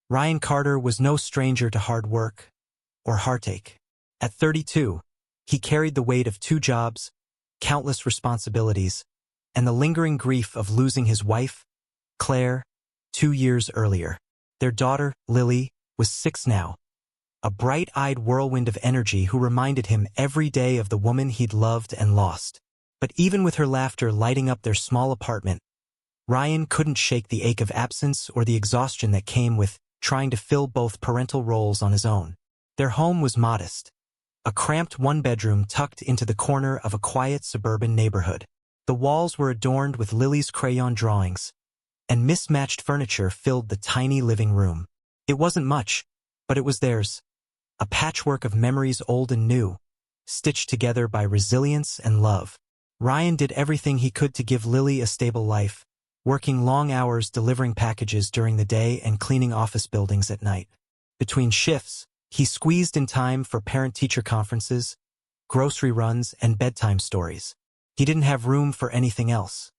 Ryan Carter was no stranger to hard work or heartache. At 32, he carried the weight of 2 jobs, countless responsibilities, and the lingering grief of losing his wife, Claire, 2 years earlier. Their daughter, Lily, was 6 now, a bright-eyed whirlwind of energy who reminded him every day of the woman he'd loved and lost. But even with her laughter lighting up their small apartment, Ryan couldn't shake the ache of absence or the exhaustion that came with trying to fill both parental roles on his own. Their home was modest, a cramped 1-bedroom tucked into the corner of a quiet suburban neighborhood. The walls were adorned with Lily's crayon drawings, and mismatched furniture filled the tiny living room. It wasn't much, but it was theirs, a patchwork of memories old and new, stitched together by resilience and love. Ryan did everything he could to give Lily a stable life, working long hours delivering packages during the day and cleaning office buildings at night. Between shifts, he squeezed in time for parent-teacher conferences, grocery runs, and bedtime stories. He didn't have room for anything else.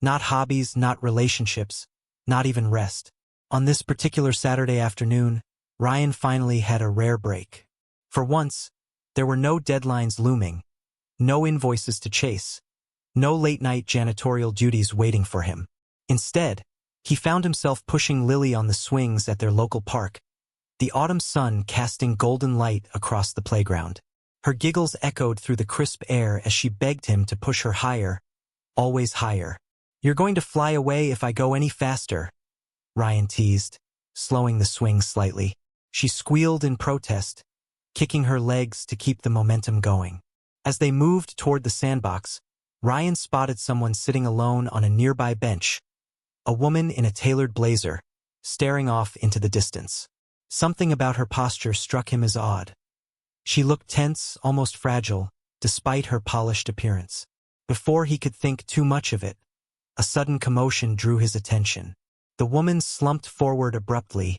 Not hobbies, not relationships, not even rest. On this particular Saturday afternoon, Ryan finally had a rare break. For once, there were no deadlines looming, no invoices to chase, no late-night janitorial duties waiting for him. Instead, he found himself pushing Lily on the swings at their local park, the autumn sun casting golden light across the playground. Her giggles echoed through the crisp air as she begged him to push her higher, always higher. "You're going to fly away if I go any faster," Ryan teased, slowing the swing slightly. She squealed in protest, kicking her legs to keep the momentum going. As they moved toward the sandbox, Ryan spotted someone sitting alone on a nearby bench, a woman in a tailored blazer, staring off into the distance. Something about her posture struck him as odd. She looked tense, almost fragile, despite her polished appearance. Before he could think too much of it, a sudden commotion drew his attention. The woman slumped forward abruptly,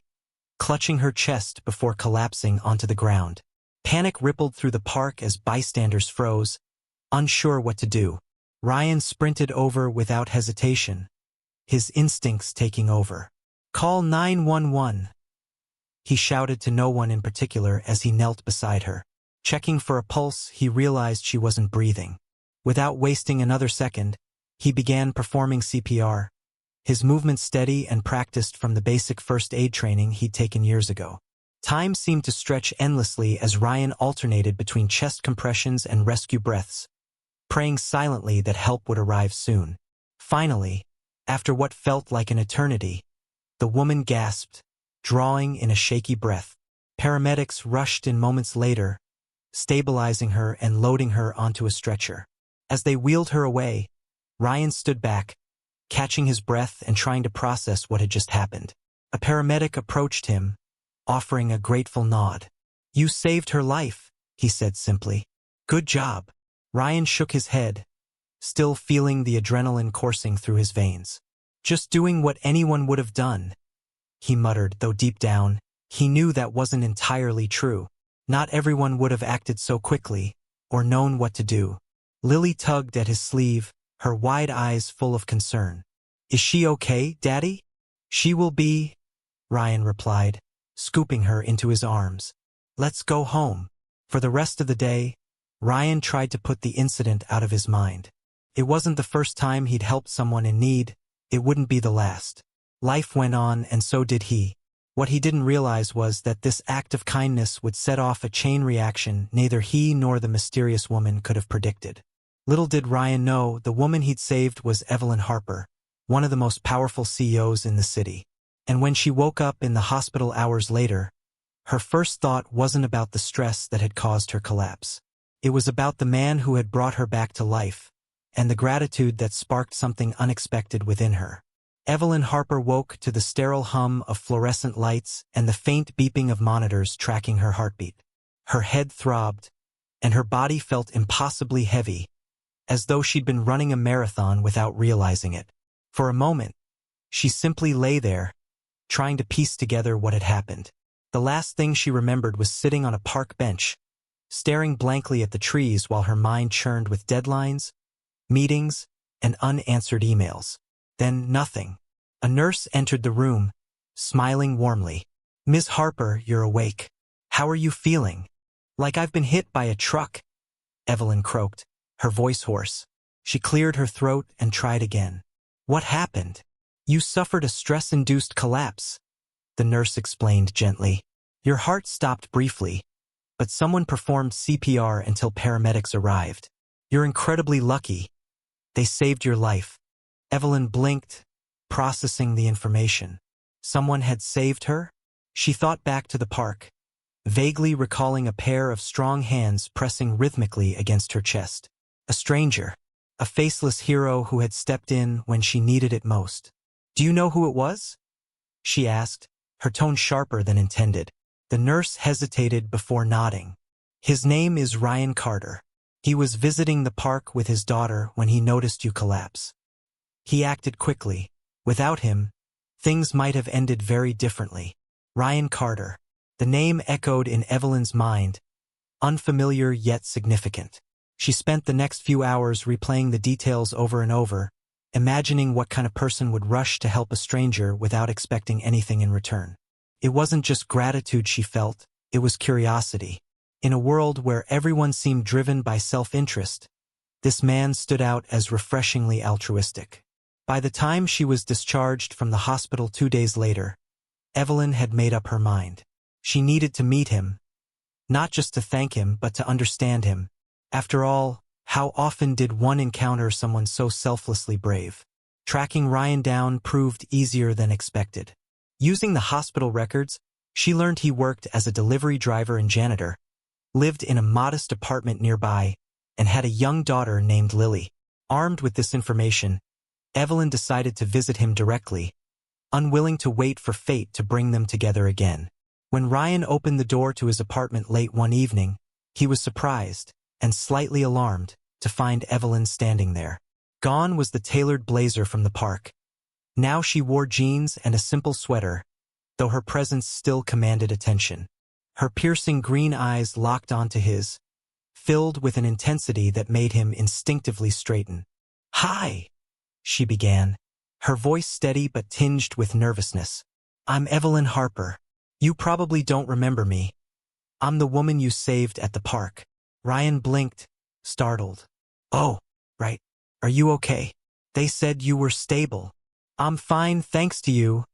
clutching her chest before collapsing onto the ground. Panic rippled through the park as bystanders froze, unsure what to do. Ryan sprinted over without hesitation, his instincts taking over. "Call 911. He shouted to no one in particular as he knelt beside her. Checking for a pulse, he realized she wasn't breathing. Without wasting another second, he began performing CPR, his movements steady and practiced from the basic first aid training he'd taken years ago. Time seemed to stretch endlessly as Ryan alternated between chest compressions and rescue breaths, praying silently that help would arrive soon. Finally, after what felt like an eternity, the woman gasped, drawing in a shaky breath. Paramedics rushed in moments later, stabilizing her and loading her onto a stretcher. As they wheeled her away, Ryan stood back, catching his breath and trying to process what had just happened. A paramedic approached him, offering a grateful nod. "You saved her life," he said simply. "Good job." Ryan shook his head, still feeling the adrenaline coursing through his veins. "Just doing what anyone would have done," he muttered, though deep down, he knew that wasn't entirely true. Not everyone would have acted so quickly, or known what to do. Lily tugged at his sleeve, her wide eyes full of concern. "Is she okay, Daddy?" "She will be," Ryan replied, scooping her into his arms. "Let's go home." For the rest of the day, Ryan tried to put the incident out of his mind. It wasn't the first time he'd helped someone in need. It wouldn't be the last. Life went on, and so did he. What he didn't realize was that this act of kindness would set off a chain reaction neither he nor the mysterious woman could have predicted. Little did Ryan know the woman he'd saved was Evelyn Harper, one of the most powerful CEOs in the city. And when she woke up in the hospital hours later, her first thought wasn't about the stress that had caused her collapse. It was about the man who had brought her back to life, and the gratitude that sparked something unexpected within her. Evelyn Harper woke to the sterile hum of fluorescent lights and the faint beeping of monitors tracking her heartbeat. Her head throbbed, and her body felt impossibly heavy, as though she'd been running a marathon without realizing it. For a moment, she simply lay there, trying to piece together what had happened. The last thing she remembered was sitting on a park bench, staring blankly at the trees while her mind churned with deadlines, meetings, and unanswered emails. Then nothing. A nurse entered the room, smiling warmly. Ms. Harper, you're awake. How are you feeling? Like I've been hit by a truck, Evelyn croaked, her voice hoarse. She cleared her throat and tried again. What happened? You suffered a stress-induced collapse, the nurse explained gently. Your heart stopped briefly, but someone performed CPR until paramedics arrived. You're incredibly lucky. They saved your life. Evelyn blinked, processing the information. Someone had saved her? She thought back to the park, vaguely recalling a pair of strong hands pressing rhythmically against her chest. A stranger, a faceless hero who had stepped in when she needed it most. Do you know who it was? She asked, her tone sharper than intended. The nurse hesitated before nodding. His name is Ryan Carter. He was visiting the park with his daughter when he noticed you collapse. He acted quickly. Without him, things might have ended very differently. Ryan Carter. The name echoed in Evelyn's mind, unfamiliar yet significant. She spent the next few hours replaying the details over and over, imagining what kind of person would rush to help a stranger without expecting anything in return. It wasn't just gratitude she felt, it was curiosity. In a world where everyone seemed driven by self-interest, this man stood out as refreshingly altruistic. By the time she was discharged from the hospital 2 days later, Evelyn had made up her mind. She needed to meet him, not just to thank him but to understand him. After all, how often did one encounter someone so selflessly brave? Tracking Ryan down proved easier than expected. Using the hospital records, she learned he worked as a delivery driver and janitor, lived in a modest apartment nearby, and had a young daughter named Lily. Armed with this information, Evelyn decided to visit him directly, unwilling to wait for fate to bring them together again. When Ryan opened the door to his apartment late one evening, he was surprised, and slightly alarmed, to find Evelyn standing there. Gone was the tailored blazer from the park. Now she wore jeans and a simple sweater, though her presence still commanded attention. Her piercing green eyes locked onto his, filled with an intensity that made him instinctively straighten. "Hi," she began, her voice steady but tinged with nervousness. "I'm Evelyn Harper. You probably don't remember me. I'm the woman you saved at the park." Ryan blinked, startled. "Oh, right. Are you okay? They said you were stable." "I'm fine, thanks to you,"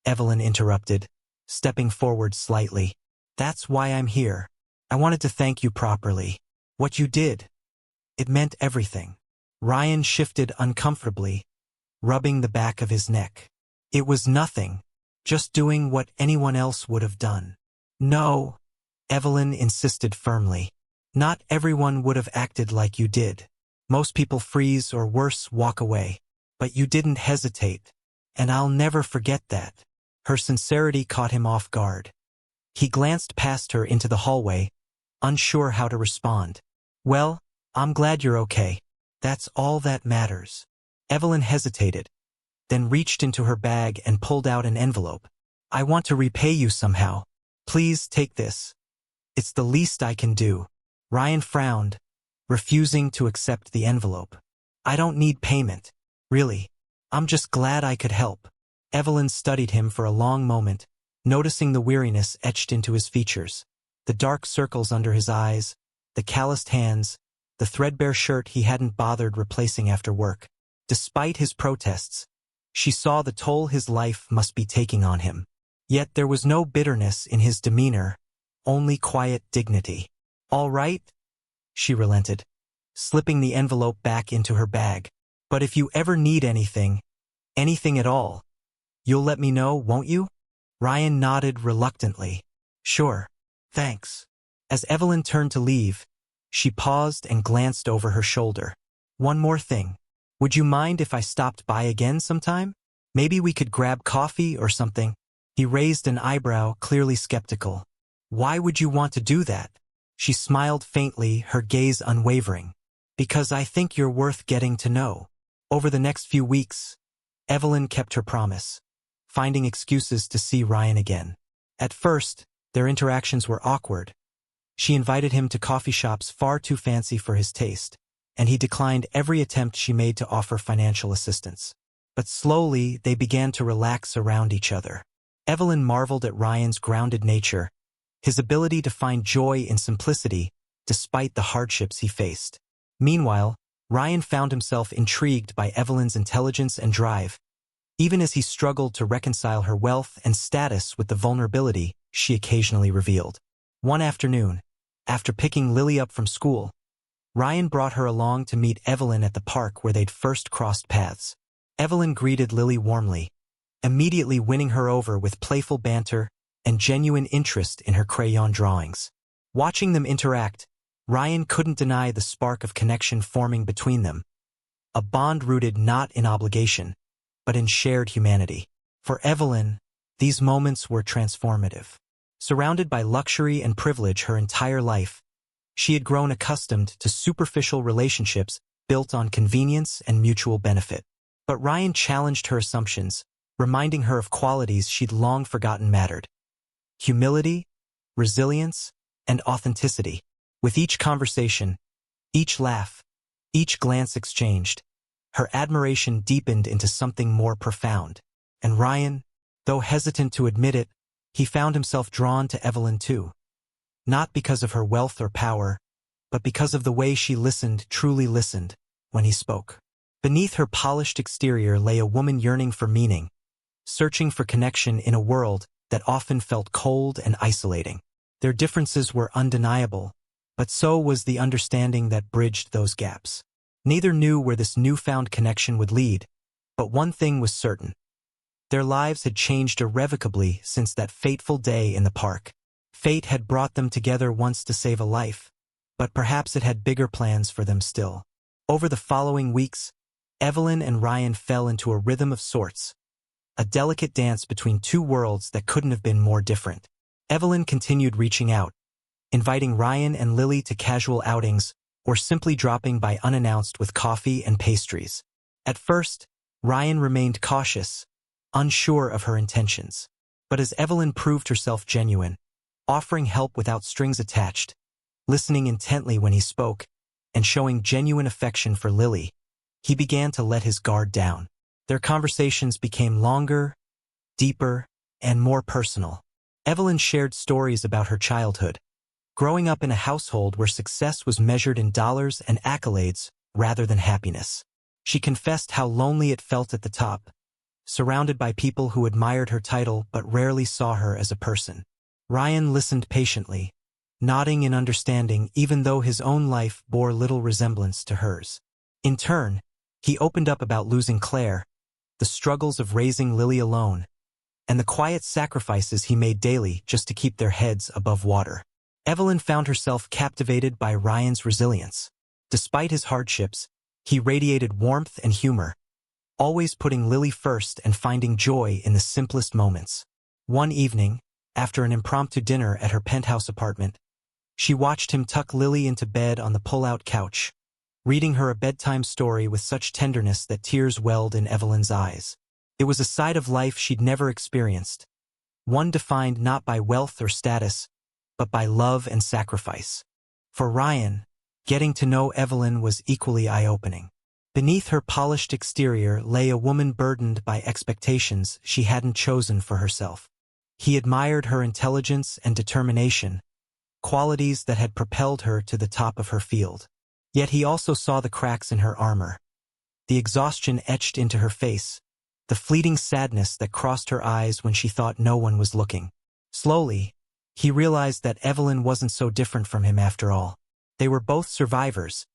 Evelyn interrupted, stepping forward slightly. "That's why I'm here. I wanted to thank you properly. What you did, it meant everything." Ryan shifted uncomfortably, rubbing the back of his neck. "It was nothing. Just doing what anyone else would have done." "No," Evelyn insisted firmly. "Not everyone would have acted like you did. Most people freeze or worse, walk away. But you didn't hesitate, and I'll never forget that." Her sincerity caught him off guard. He glanced past her into the hallway, unsure how to respond. "Well, I'm glad you're okay. That's all that matters." Evelyn hesitated, then reached into her bag and pulled out an envelope. "I want to repay you somehow. Please take this. It's the least I can do." Ryan frowned, refusing to accept the envelope. "I don't need payment. Really. I'm just glad I could help." Evelyn studied him for a long moment, noticing the weariness etched into his features, the dark circles under his eyes, the calloused hands, the threadbare shirt he hadn't bothered replacing after work. Despite his protests, she saw the toll his life must be taking on him. Yet there was no bitterness in his demeanor, only quiet dignity. "All right," she relented, slipping the envelope back into her bag. "But if you ever need anything at all, you'll let me know, won't you?" Ryan nodded reluctantly. "Sure. Thanks." As Evelyn turned to leave, she paused and glanced over her shoulder. "One more thing. Would you mind if I stopped by again sometime? Maybe we could grab coffee or something?" He raised an eyebrow, clearly skeptical. "Why would you want to do that?" She smiled faintly, her gaze unwavering. "Because I think you're worth getting to know." Over the next few weeks, Evelyn kept her promise, finding excuses to see Ryan again. At first, their interactions were awkward. She invited him to coffee shops far too fancy for his taste, and he declined every attempt she made to offer financial assistance. But slowly, they began to relax around each other. Evelyn marveled at Ryan's grounded nature, his ability to find joy in simplicity despite the hardships he faced. Meanwhile, Ryan found himself intrigued by Evelyn's intelligence and drive, even as he struggled to reconcile her wealth and status with the vulnerability she occasionally revealed. One afternoon, after picking Lily up from school, Ryan brought her along to meet Evelyn at the park where they'd first crossed paths. Evelyn greeted Lily warmly, immediately winning her over with playful banter and genuine interest in her crayon drawings. Watching them interact, Ryan couldn't deny the spark of connection forming between them, a bond rooted not in obligation, but in shared humanity. For Evelyn, these moments were transformative. Surrounded by luxury and privilege her entire life, she had grown accustomed to superficial relationships built on convenience and mutual benefit. But Ryan challenged her assumptions, reminding her of qualities she'd long forgotten mattered: humility, resilience, and authenticity. With each conversation, each laugh, each glance exchanged, her admiration deepened into something more profound. And Ryan, though hesitant to admit it, he found himself drawn to Evelyn too. Not because of her wealth or power, but because of the way she truly listened, when he spoke. Beneath her polished exterior lay a woman yearning for meaning, searching for connection in a world that often felt cold and isolating. Their differences were undeniable, but so was the understanding that bridged those gaps. Neither knew where this newfound connection would lead, but one thing was certain. Their lives had changed irrevocably since that fateful day in the park. Fate had brought them together once to save a life, but perhaps it had bigger plans for them still. Over the following weeks, Evelyn and Ryan fell into a rhythm of sorts, a delicate dance between two worlds that couldn't have been more different. Evelyn continued reaching out, inviting Ryan and Lily to casual outings or simply dropping by unannounced with coffee and pastries. At first, Ryan remained cautious, unsure of her intentions. But as Evelyn proved herself genuine, offering help without strings attached, listening intently when he spoke, and showing genuine affection for Lily, he began to let his guard down. Their conversations became longer, deeper, and more personal. Evelyn shared stories about her childhood, growing up in a household where success was measured in dollars and accolades rather than happiness. She confessed how lonely it felt at the top, surrounded by people who admired her title but rarely saw her as a person. Ryan listened patiently, nodding in understanding even though his own life bore little resemblance to hers. In turn, he opened up about losing Claire, the struggles of raising Lily alone, and the quiet sacrifices he made daily just to keep their heads above water. Evelyn found herself captivated by Ryan's resilience. Despite his hardships, he radiated warmth and humor, always putting Lily first and finding joy in the simplest moments. One evening, after an impromptu dinner at her penthouse apartment, she watched him tuck Lily into bed on the pull-out couch, reading her a bedtime story with such tenderness that tears welled in Evelyn's eyes. It was a side of life she'd never experienced, one defined not by wealth or status, but by love and sacrifice. For Ryan, getting to know Evelyn was equally eye-opening. Beneath her polished exterior lay a woman burdened by expectations she hadn't chosen for herself. He admired her intelligence and determination, qualities that had propelled her to the top of her field. Yet he also saw the cracks in her armor, the exhaustion etched into her face, the fleeting sadness that crossed her eyes when she thought no one was looking. Slowly, he realized that Evelyn wasn't so different from him after all. They were both survivors,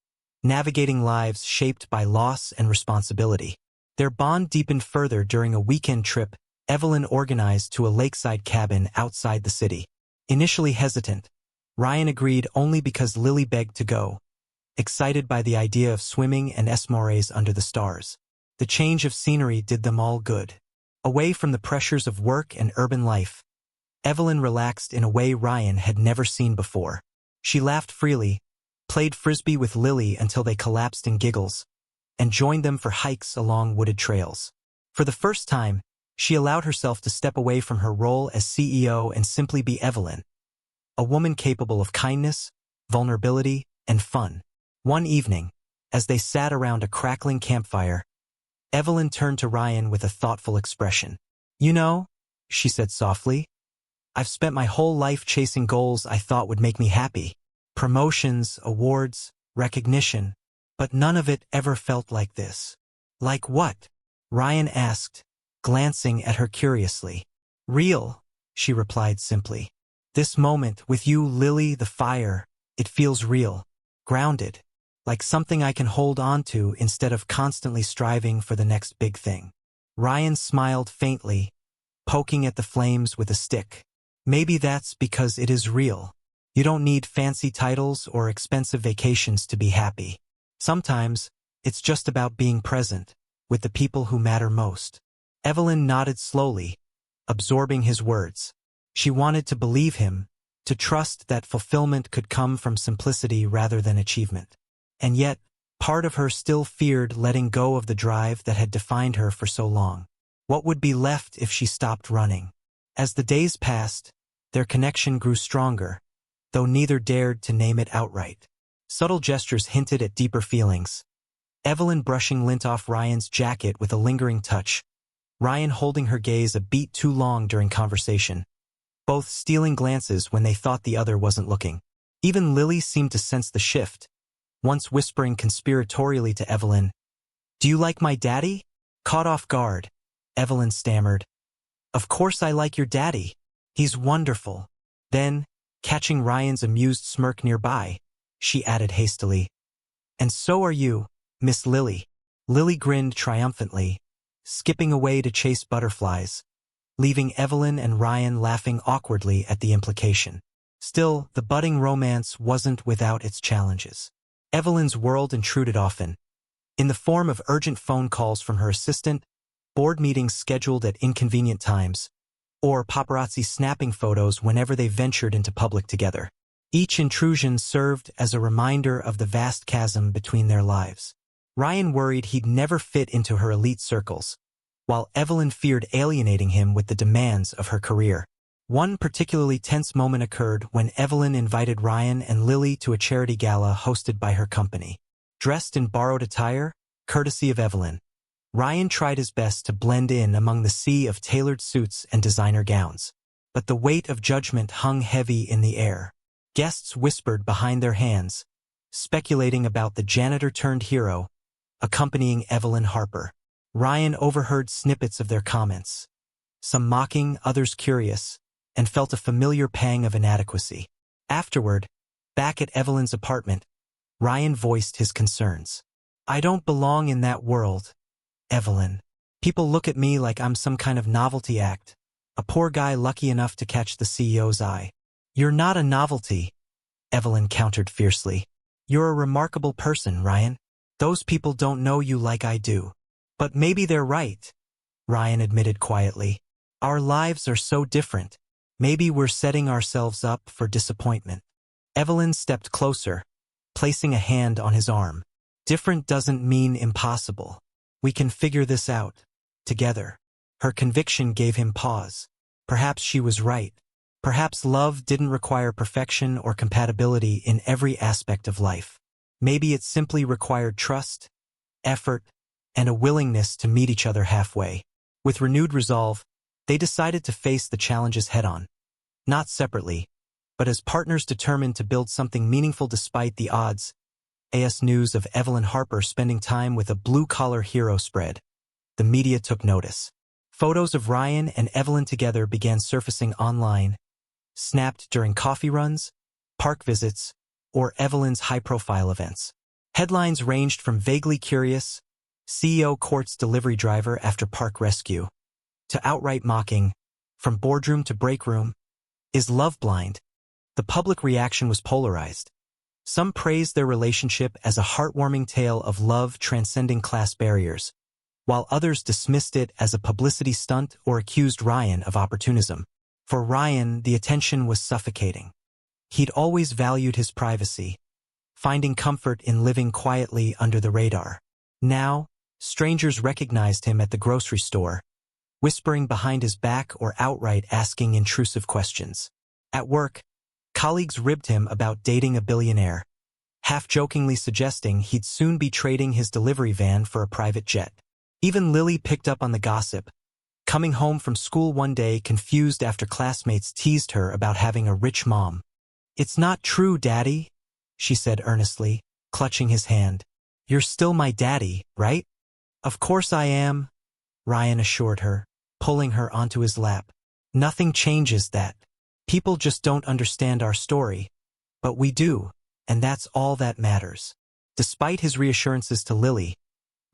navigating lives shaped by loss and responsibility. Their bond deepened further during a weekend trip Evelyn organized to a lakeside cabin outside the city. Initially hesitant, Ryan agreed only because Lily begged to go, excited by the idea of swimming and esmores under the stars. The change of scenery did them all good. Away from the pressures of work and urban life, Evelyn relaxed in a way Ryan had never seen before. She laughed freely, played frisbee with Lily until they collapsed in giggles, and joined them for hikes along wooded trails. For the first time, she allowed herself to step away from her role as CEO and simply be Evelyn, a woman capable of kindness, vulnerability, and fun. One evening, as they sat around a crackling campfire, Evelyn turned to Ryan with a thoughtful expression. "You know, she said softly. "I've spent my whole life chasing goals I thought would make me happy. Promotions, awards, recognition. But none of it ever felt like this." "Like what?" Ryan asked, glancing at her curiously. "Real," she replied simply. "This moment with you, Lily, the fire, it feels real. Grounded. Like something I can hold on to instead of constantly striving for the next big thing." Ryan smiled faintly, poking at the flames with a stick. "Maybe that's because it is real. You don't need fancy titles or expensive vacations to be happy. Sometimes, it's just about being present with the people who matter most." Evelyn nodded slowly, absorbing his words. She wanted to believe him, to trust that fulfillment could come from simplicity rather than achievement. And yet, part of her still feared letting go of the drive that had defined her for so long. What would be left if she stopped running? As the days passed, their connection grew stronger, though neither dared to name it outright. Subtle gestures hinted at deeper feelings. Evelyn brushing lint off Ryan's jacket with a lingering touch, Ryan holding her gaze a beat too long during conversation, both stealing glances when they thought the other wasn't looking. Even Lily seemed to sense the shift, once whispering conspiratorially to Evelyn, "Do you like my daddy?" Caught off guard, Evelyn stammered, "Of course I like your daddy. He's wonderful." Then, catching Ryan's amused smirk nearby, she added hastily, "And so are you, Miss Lily." Lily grinned triumphantly, skipping away to chase butterflies, leaving Evelyn and Ryan laughing awkwardly at the implication. Still, the budding romance wasn't without its challenges. Evelyn's world intruded often, in the form of urgent phone calls from her assistant, board meetings scheduled at inconvenient times, or paparazzi snapping photos whenever they ventured into public together. Each intrusion served as a reminder of the vast chasm between their lives. Ryan worried he'd never fit into her elite circles, while Evelyn feared alienating him with the demands of her career. One particularly tense moment occurred when Evelyn invited Ryan and Lily to a charity gala hosted by her company. Dressed in borrowed attire, courtesy of Evelyn, Ryan tried his best to blend in among the sea of tailored suits and designer gowns. But the weight of judgment hung heavy in the air. Guests whispered behind their hands, speculating about the janitor-turned-hero accompanying Evelyn Harper. Ryan overheard snippets of their comments, some mocking, others curious, and felt a familiar pang of inadequacy. Afterward, back at Evelyn's apartment, Ryan voiced his concerns. "I don't belong in that world, Evelyn. People look at me like I'm some kind of novelty act, a poor guy lucky enough to catch the CEO's eye." "You're not a novelty," Evelyn countered fiercely. "You're a remarkable person, Ryan. Those people don't know you like I do." "But maybe they're right," Ryan admitted quietly. "Our lives are so different. Maybe we're setting ourselves up for disappointment." Evelyn stepped closer, placing a hand on his arm. "Different doesn't mean impossible. We can figure this out, together." Her conviction gave him pause. Perhaps she was right. Perhaps love didn't require perfection or compatibility in every aspect of life. Maybe it simply required trust, effort, and a willingness to meet each other halfway. With renewed resolve, they decided to face the challenges head-on. Not separately, but as partners determined to build something meaningful despite the odds. AS news of Evelyn Harper spending time with a blue-collar hero spread. The media took notice. Photos of Ryan and Evelyn together began surfacing online, snapped during coffee runs, park visits, or Evelyn's high-profile events. Headlines ranged from vaguely curious, CEO courts delivery driver after park rescue, to outright mocking, from boardroom to break room, is love blind? The public reaction was polarized. Some praised their relationship as a heartwarming tale of love transcending class barriers, while others dismissed it as a publicity stunt or accused Ryan of opportunism. For Ryan, the attention was suffocating. He'd always valued his privacy, finding comfort in living quietly under the radar. Now, strangers recognized him at the grocery store, whispering behind his back or outright asking intrusive questions. At work, colleagues ribbed him about dating a billionaire, half-jokingly suggesting he'd soon be trading his delivery van for a private jet. Even Lily picked up on the gossip, coming home from school one day confused after classmates teased her about having a rich mom. "It's not true, Daddy," she said earnestly, clutching his hand. "You're still my daddy, right?" "Of course I am," Ryan assured her, pulling her onto his lap. "Nothing changes that. People just don't understand our story. But we do, and that's all that matters." Despite his reassurances to Lily,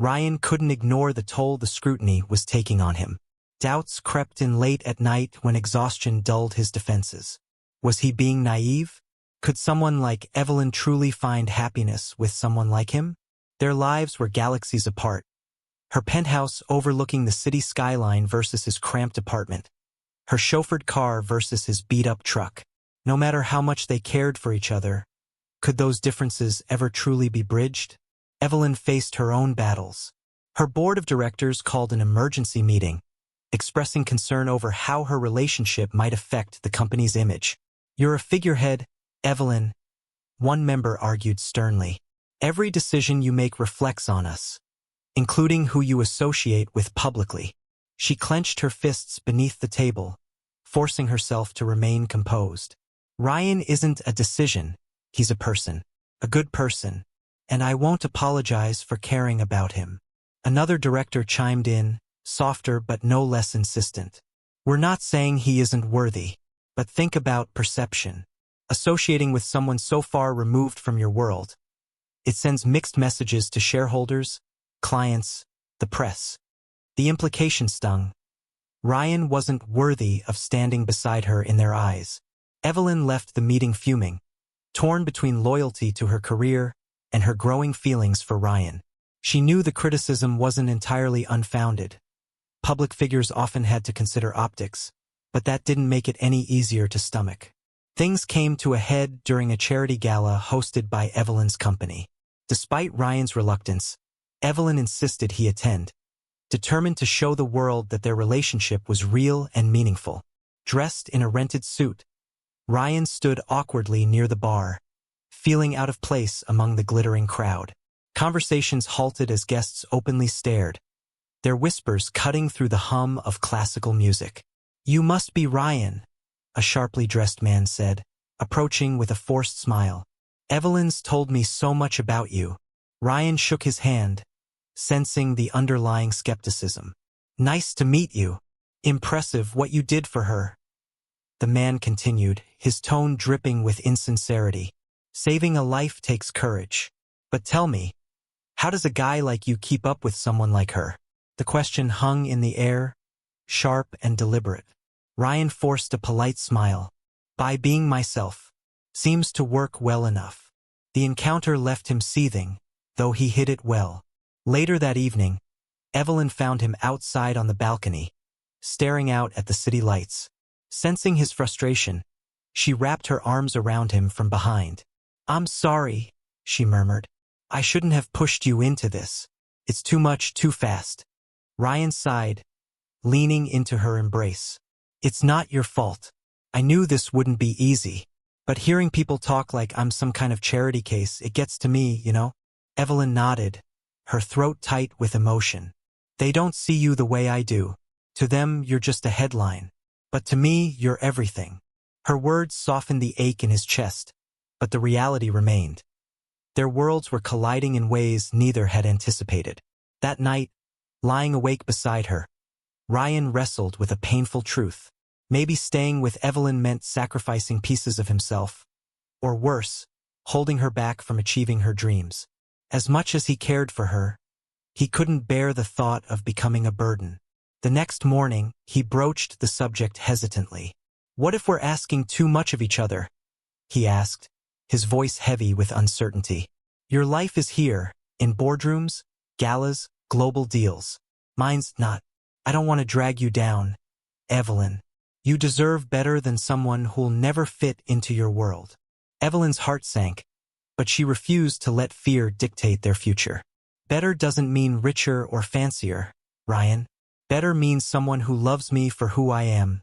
Ryan couldn't ignore the toll the scrutiny was taking on him. Doubts crept in late at night when exhaustion dulled his defenses. Was he being naive? Could someone like Evelyn truly find happiness with someone like him? Their lives were galaxies apart. Her penthouse overlooking the city skyline versus his cramped apartment. Her chauffeured car versus his beat-up truck. No matter how much they cared for each other, could those differences ever truly be bridged? Evelyn faced her own battles. Her board of directors called an emergency meeting, expressing concern over how her relationship might affect the company's image. "You're a figurehead, Evelyn," one member argued sternly. "Every decision you make reflects on us, including who you associate with publicly." She clenched her fists beneath the table, forcing herself to remain composed. "Ryan isn't a decision, he's a person. A good person. And I won't apologize for caring about him." Another director chimed in, softer but no less insistent. "We're not saying he isn't worthy, but think about perception. Associating with someone so far removed from your world, it sends mixed messages to shareholders, clients, the press." The implication stung. Ryan wasn't worthy of standing beside her in their eyes. Evelyn left the meeting fuming, torn between loyalty to her career and her growing feelings for Ryan. She knew the criticism wasn't entirely unfounded. Public figures often had to consider optics, but that didn't make it any easier to stomach. Things came to a head during a charity gala hosted by Evelyn's company. Despite Ryan's reluctance, Evelyn insisted he attend, determined to show the world that their relationship was real and meaningful. Dressed in a rented suit, Ryan stood awkwardly near the bar, feeling out of place among the glittering crowd. Conversations halted as guests openly stared, their whispers cutting through the hum of classical music. "You must be Ryan," a sharply dressed man said, approaching with a forced smile. "Evelyn's told me so much about you." Ryan shook his hand, sensing the underlying skepticism. "Nice to meet you. Impressive what you did for her." The man continued, his tone dripping with insincerity. "Saving a life takes courage. But tell me, how does a guy like you keep up with someone like her?" The question hung in the air, sharp and deliberate. Ryan forced a polite smile. "By being myself. Seems to work well enough." The encounter left him seething, though he hid it well. Later that evening, Evelyn found him outside on the balcony, staring out at the city lights. Sensing his frustration, she wrapped her arms around him from behind. "I'm sorry," she murmured. "I shouldn't have pushed you into this. It's too much, too fast." Ryan sighed, leaning into her embrace. "It's not your fault. I knew this wouldn't be easy. But hearing people talk like I'm some kind of charity case, it gets to me, you know?" Evelyn nodded, her throat tight with emotion. "They don't see you the way I do. To them, you're just a headline. But to me, you're everything." Her words softened the ache in his chest, but the reality remained. Their worlds were colliding in ways neither had anticipated. That night, lying awake beside her, Ryan wrestled with a painful truth. Maybe staying with Evelyn meant sacrificing pieces of himself, or worse, holding her back from achieving her dreams. As much as he cared for her, he couldn't bear the thought of becoming a burden. The next morning, he broached the subject hesitantly. "What if we're asking too much of each other?" he asked, his voice heavy with uncertainty. "Your life is here, in boardrooms, galas, global deals. Mine's not. I don't want to drag you down, Evelyn. You deserve better than someone who'll never fit into your world." Evelyn's heart sank, but she refused to let fear dictate their future. "Better doesn't mean richer or fancier, Ryan. Better means someone who loves me for who I am,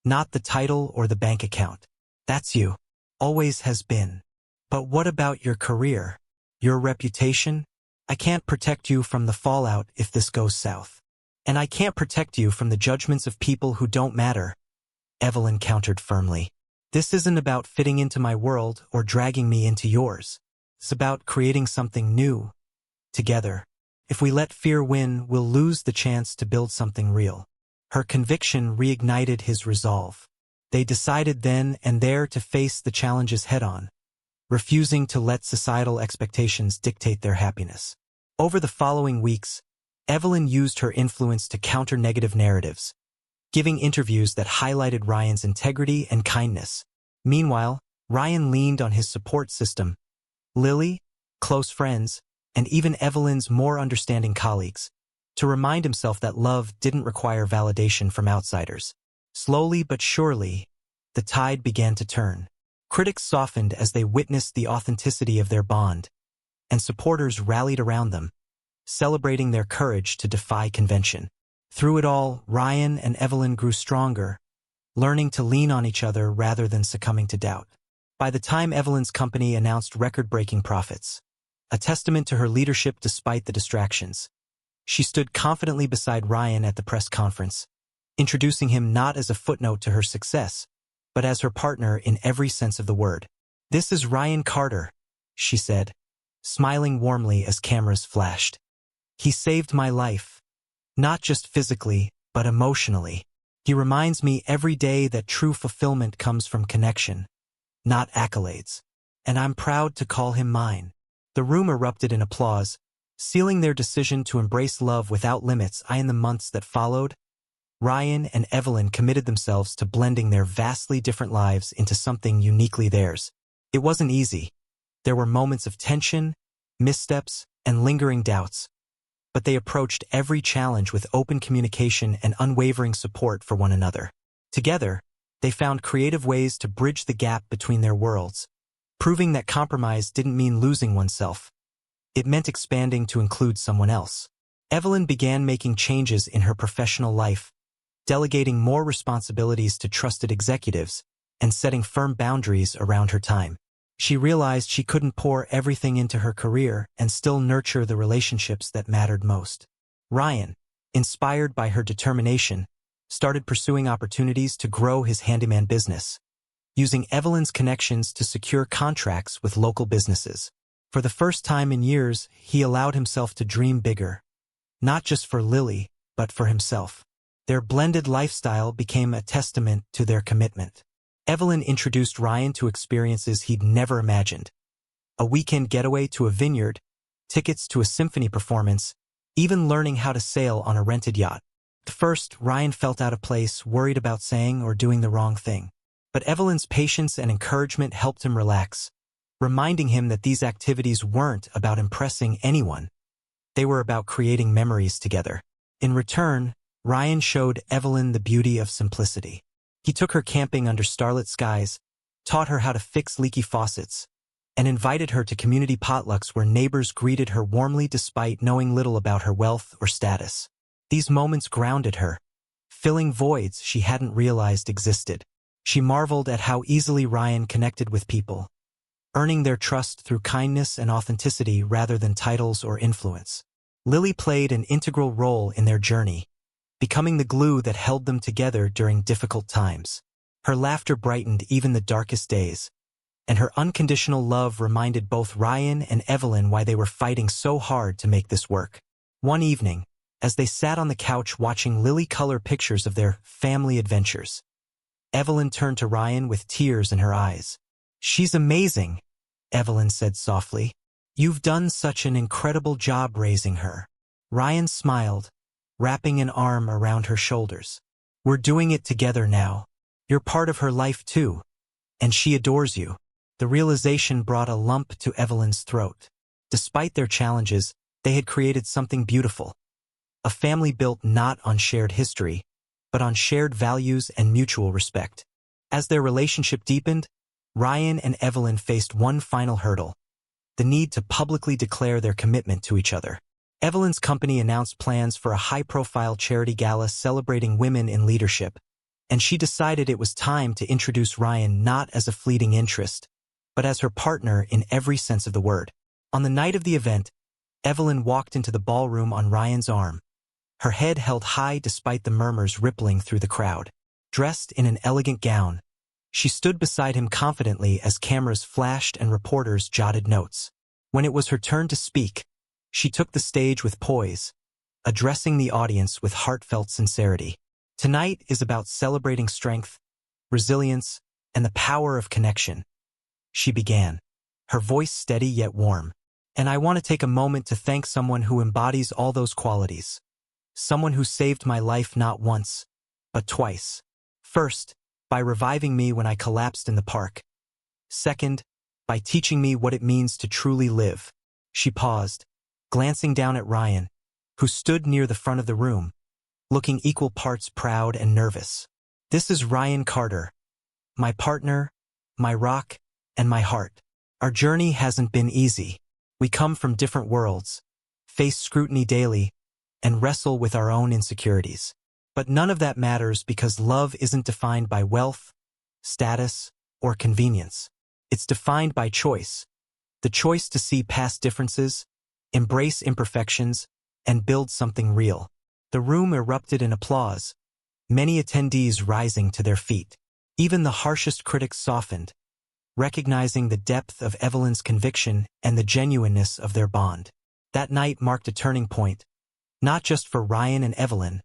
not the title or the bank account. That's you. Always has been. But what about your career? Your reputation? I can't protect you from the fallout if this goes south." And I can't protect you from the judgments of people who don't matter, Evelyn countered firmly. This isn't about fitting into my world or dragging me into yours. It's about creating something new, together. If we let fear win, we'll lose the chance to build something real. Her conviction reignited his resolve. They decided then and there to face the challenges head-on, refusing to let societal expectations dictate their happiness. Over the following weeks, Evelyn used her influence to counter negative narratives, giving interviews that highlighted Ryan's integrity and kindness. Meanwhile, Ryan leaned on his support system, Lily, close friends, and even Evelyn's more understanding colleagues, to remind himself that love didn't require validation from outsiders. Slowly but surely, the tide began to turn. Critics softened as they witnessed the authenticity of their bond, and supporters rallied around them, celebrating their courage to defy convention. Through it all, Ryan and Evelyn grew stronger, learning to lean on each other rather than succumbing to doubt. By the time Evelyn's company announced record-breaking profits, a testament to her leadership despite the distractions, she stood confidently beside Ryan at the press conference, introducing him not as a footnote to her success, but as her partner in every sense of the word. "This is Ryan Carter," she said, smiling warmly as cameras flashed. "He saved my life, not just physically, but emotionally. He reminds me every day that true fulfillment comes from connection, not accolades. And I'm proud to call him mine." The room erupted in applause, sealing their decision to embrace love without limits. In the months that followed, Ryan and Evelyn committed themselves to blending their vastly different lives into something uniquely theirs. It wasn't easy. There were moments of tension, missteps, and lingering doubts, but they approached every challenge with open communication and unwavering support for one another. Together, they found creative ways to bridge the gap between their worlds, proving that compromise didn't mean losing oneself. It meant expanding to include someone else. Evelyn began making changes in her professional life, delegating more responsibilities to trusted executives, and setting firm boundaries around her time. She realized she couldn't pour everything into her career and still nurture the relationships that mattered most. Ryan, inspired by her determination, started pursuing opportunities to grow his handyman business, using Evelyn's connections to secure contracts with local businesses. For the first time in years, he allowed himself to dream bigger, not just for Lily, but for himself. Their blended lifestyle became a testament to their commitment. Evelyn introduced Ryan to experiences he'd never imagined. A weekend getaway to a vineyard, tickets to a symphony performance, even learning how to sail on a rented yacht. At first, Ryan felt out of place, worried about saying or doing the wrong thing. But Evelyn's patience and encouragement helped him relax, reminding him that these activities weren't about impressing anyone. They were about creating memories together. In return, Ryan showed Evelyn the beauty of simplicity. He took her camping under starlit skies, taught her how to fix leaky faucets, and invited her to community potlucks where neighbors greeted her warmly despite knowing little about her wealth or status. These moments grounded her, filling voids she hadn't realized existed. She marveled at how easily Ryan connected with people, earning their trust through kindness and authenticity rather than titles or influence. Lily played an integral role in their journey, becoming the glue that held them together during difficult times. Her laughter brightened even the darkest days, and her unconditional love reminded both Ryan and Evelyn why they were fighting so hard to make this work. One evening, as they sat on the couch watching Lily color pictures of their family adventures, Evelyn turned to Ryan with tears in her eyes. "She's amazing," Evelyn said softly. "You've done such an incredible job raising her." Ryan smiled, wrapping an arm around her shoulders. "We're doing it together now. You're part of her life too, and she adores you." The realization brought a lump to Evelyn's throat. Despite their challenges, they had created something beautiful. A family built not on shared history, but on shared values and mutual respect. As their relationship deepened, Ryan and Evelyn faced one final hurdle: the need to publicly declare their commitment to each other. Evelyn's company announced plans for a high-profile charity gala celebrating women in leadership, and she decided it was time to introduce Ryan not as a fleeting interest, but as her partner in every sense of the word. On the night of the event, Evelyn walked into the ballroom on Ryan's arm, her head held high despite the murmurs rippling through the crowd. Dressed in an elegant gown, she stood beside him confidently as cameras flashed and reporters jotted notes. When it was her turn to speak, she took the stage with poise, addressing the audience with heartfelt sincerity. Tonight is about celebrating strength, resilience, and the power of connection, she began, her voice steady yet warm. And I want to take a moment to thank someone who embodies all those qualities. Someone who saved my life not once, but twice. First, by reviving me when I collapsed in the park. Second, by teaching me what it means to truly live. She paused, glancing down at Ryan, who stood near the front of the room, looking equal parts proud and nervous. This is Ryan Carter, my partner, my rock, and my heart. Our journey hasn't been easy. We come from different worlds, face scrutiny daily, and wrestle with our own insecurities. But none of that matters because love isn't defined by wealth, status, or convenience. It's defined by choice. The choice to see past differences, embrace imperfections, and build something real. The room erupted in applause, many attendees rising to their feet. Even the harshest critics softened, recognizing the depth of Evelyn's conviction and the genuineness of their bond. That night marked a turning point, not just for Ryan and Evelyn,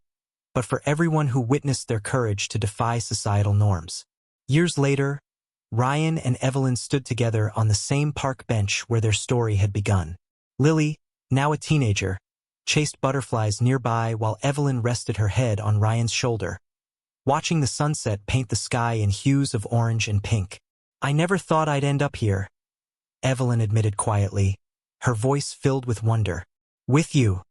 but for everyone who witnessed their courage to defy societal norms. Years later, Ryan and Evelyn stood together on the same park bench where their story had begun. Lily, now a teenager, chased butterflies nearby while Evelyn rested her head on Ryan's shoulder, watching the sunset paint the sky in hues of orange and pink. I never thought I'd end up here, Evelyn admitted quietly, her voice filled with wonder. With you.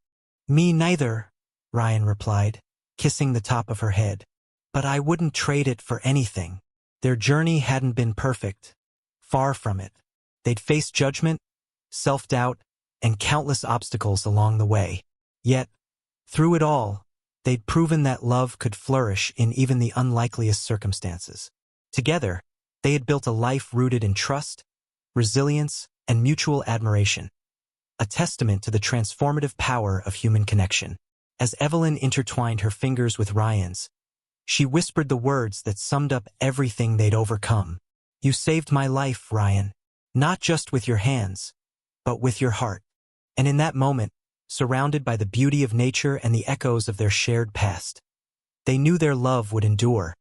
Me neither, Ryan replied, kissing the top of her head. But I wouldn't trade it for anything. Their journey hadn't been perfect. Far from it. They'd faced judgment, self-doubt, and countless obstacles along the way. Yet, through it all, they'd proven that love could flourish in even the unlikeliest circumstances. Together, they had built a life rooted in trust, resilience, and mutual admiration, a testament to the transformative power of human connection. As Evelyn intertwined her fingers with Ryan's, she whispered the words that summed up everything they'd overcome. You saved my life, Ryan, not just with your hands, but with your heart. And in that moment, surrounded by the beauty of nature and the echoes of their shared past, they knew their love would endure,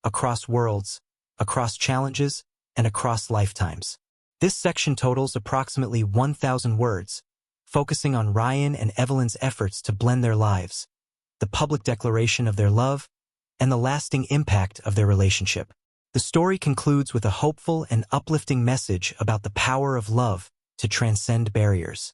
across worlds, across challenges, and across lifetimes. This section totals approximately 1,000 words, focusing on Ryan and Evelyn's efforts to blend their lives, the public declaration of their love, and the lasting impact of their relationship. The story concludes with a hopeful and uplifting message about the power of love to transcend barriers.